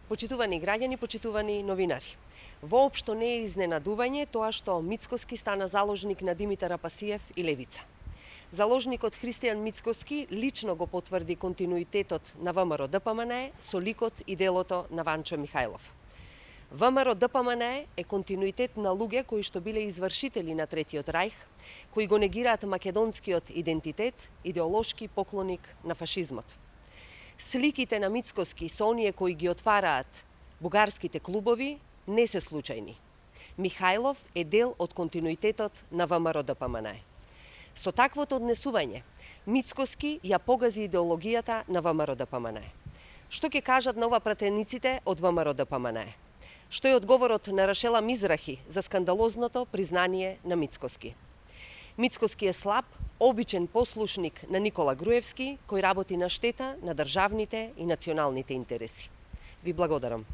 Почитувани граѓани, почитувани новинари. Воопшто не е изненадување тоа што Мицкоски стана заложник на Димитар Апасиев и Левица. Заложникот Христијан Мицкоски лично го потврди континуитетот на ВМРО-ДПМНЕ со ликот и делото на Ванчо Михајлов. ВМРО-ДПМНЕ е континуитет на луѓе кои што биле извршители на Третиот рајх, кои го негираат македонскиот идентитет, идеолошки поклоник на фашизмот. Сликите на Мицкоски со оние кои ги отвараат бугарските клубови не се случајни. Михајлов е дел од континуитетот на ВМРО-ДПМНЕ. Со таквото однесување, Мицкоски ја погази идеологијата на ВМРО-ДПМНЕ. Што ќе кажат нова пратениците од ВМРО-ДПМНЕ? Што е одговорот на Рашела Мизрахи за скандалозното признание на Мицкоски? Мицкоски е слаб, обичен послушник на Никола Груевски, кој работи на штета на државните и националните интереси. Ви благодарам.